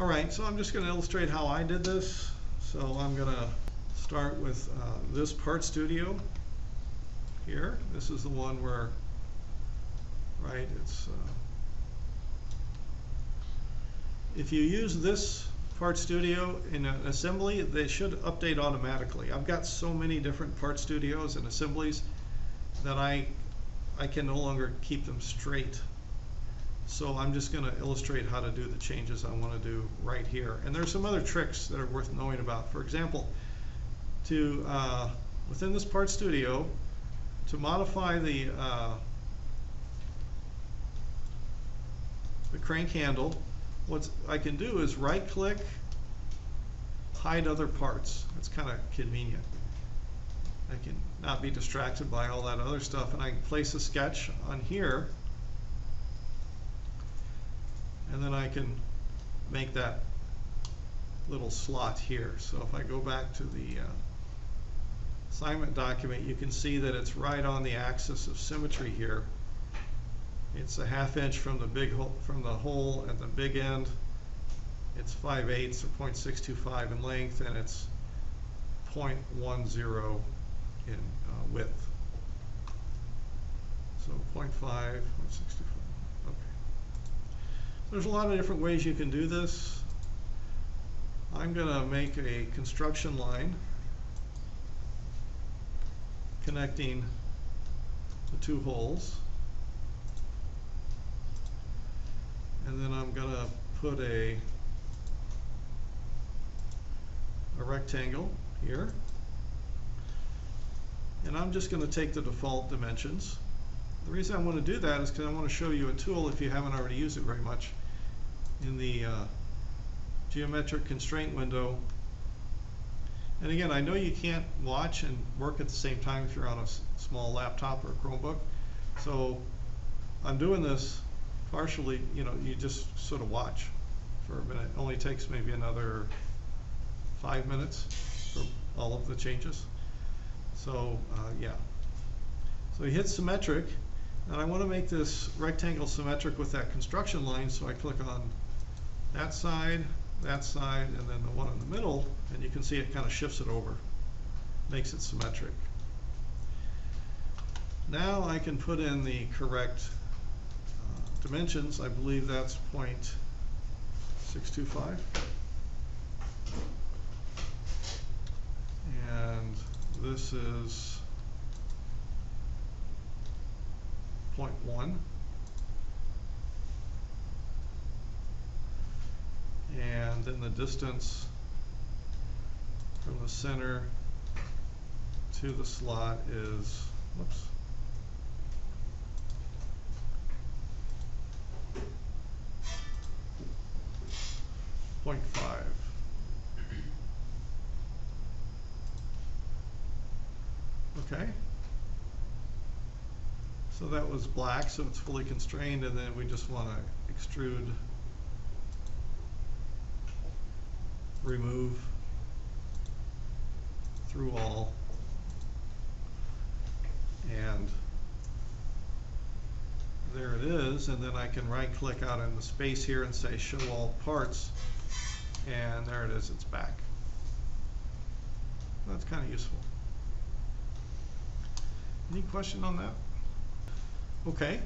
Alright, so I'm just going to illustrate how I did this. So I'm going to start with this Part Studio here. This is the one where, right, it's if you use this Part Studio in an assembly, they should update automatically. I've got so many different Part Studios and assemblies that I can no longer keep them straight. So I'm just going to illustrate how to do the changes I want to do right here. And there's some other tricks that are worth knowing about. For example, to within this Part Studio, to modify the crank handle, what I can do is right-click, hide other parts. That's kind of convenient. I can not be distracted by all that other stuff, and I can place a sketch on here. And then I can make that little slot here. So if I go back to the assignment document, you can see that it's right on the axis of symmetry here. It's a 1/2 inch from the big hole, from the hole at the big end. It's 5/8 or 0.625 in length, and it's 0.10 in width. So 0.5, 0.625. There's a lot of different ways you can do this. I'm going to make a construction line connecting the two holes. And then I'm going to put a rectangle here. And I'm just going to take the default dimensions. The reason I want to do that is because I want to show you a tool, if you haven't already used it very much, in the geometric constraint window. And again, I know you can't watch and work at the same time if you're on a small laptop or a Chromebook. So I'm doing this partially, you just sort of watch for a minute. It only takes maybe another 5 minutes for all of the changes. So yeah. So you hit symmetric, and I want to make this rectangle symmetric with that construction line, so I click on that side, and then the one in the middle, and you can see it kind of shifts it over, makes it symmetric. Now I can put in the correct dimensions. I believe that's 0.625. And this is 0.1. And then the distance from the center to the slot is, whoops, 0.5. Okay. So that was black, so it's fully constrained, and then we just want to extrude, remove through all, and there it is. And then I can right click out in the space here and say show all parts, and there it is, it's back. That's kind of useful. Any question on that? Okay.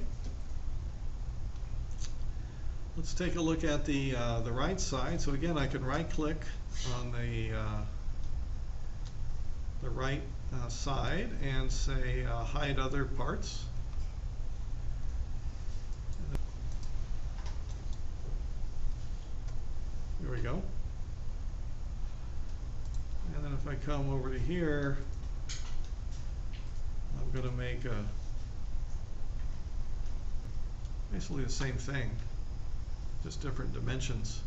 Let's take a look at the right side. So again, I can right click on the right side and say hide other parts. There we go. And then if I come over to here, I'm going to make basically the same thing, just different dimensions.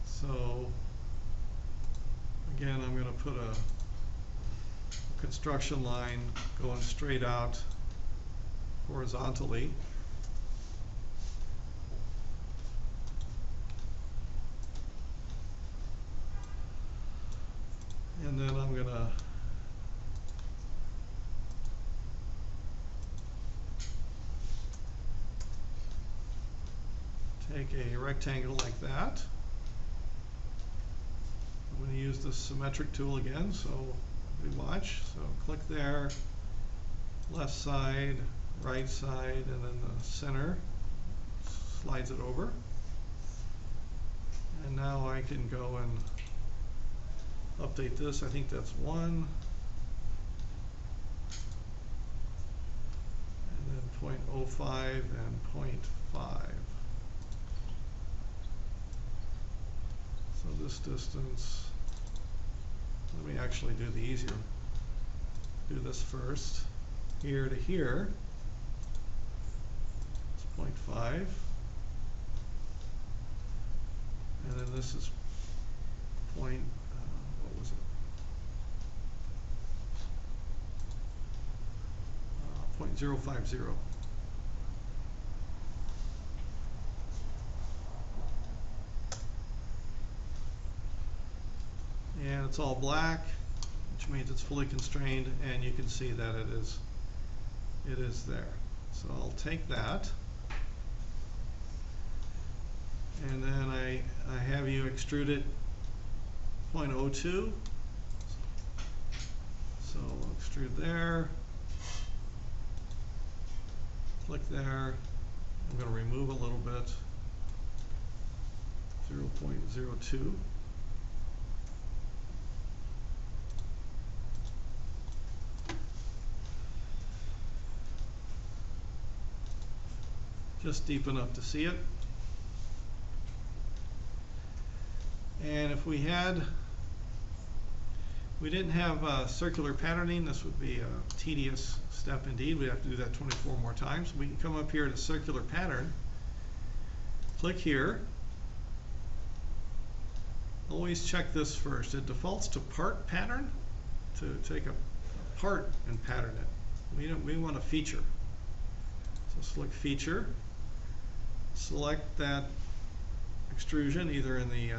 So again, I'm going to put a construction line going straight out horizontally. And then I'm going to take a rectangle like that. I'm going to use the symmetric tool again, so we watch. So click there, left side, right side, and then the center slides it over. And now I can go and update this. I think that's 1. And then 0.05 and 0.5. So this distance, let me actually do the easier. Do this first. Here to here, it's 0.5. And then this is what was it? 0.050. And it's all black, which means it's fully constrained, and you can see that it is there. So I'll take that, and then I have you extrude it 0.02. So I'll extrude there, click there. I'm going to remove a little bit, 0.02. Just deep enough to see it. And if we didn't have circular patterning, this would be a tedious step indeed. We'd have to do that 24 more times. We can come up here to circular pattern, click here. Always check this first. It defaults to part pattern, to take a part and pattern it. We want a feature. So select feature. Select that extrusion either in the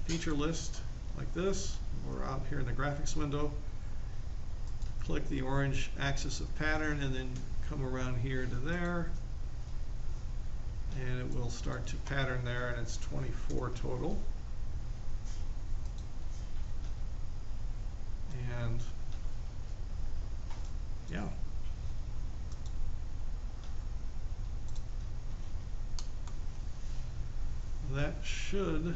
feature list like this or out here in the graphics window. Click the orange axis of pattern and then come around here to there, and it will start to pattern there, and it's 24 total. And yeah. That should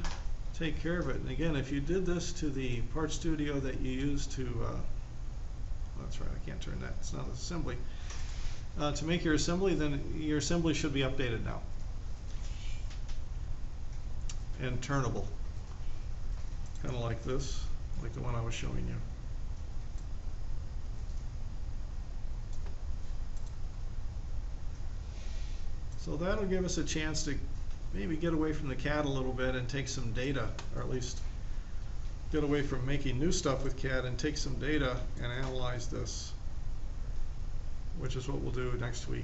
take care of it. And again, if you did this to the Part Studio that you use to, that's right, I can't turn that, it's not assembly. To make your assembly, then your assembly should be updated now. And turnable. Kind of like this, like the one I was showing you. So that'll give us a chance to maybe get away from the CAD a little bit and take some data, or at least get away from making new stuff with CAD and take some data and analyze this, which is what we'll do next week.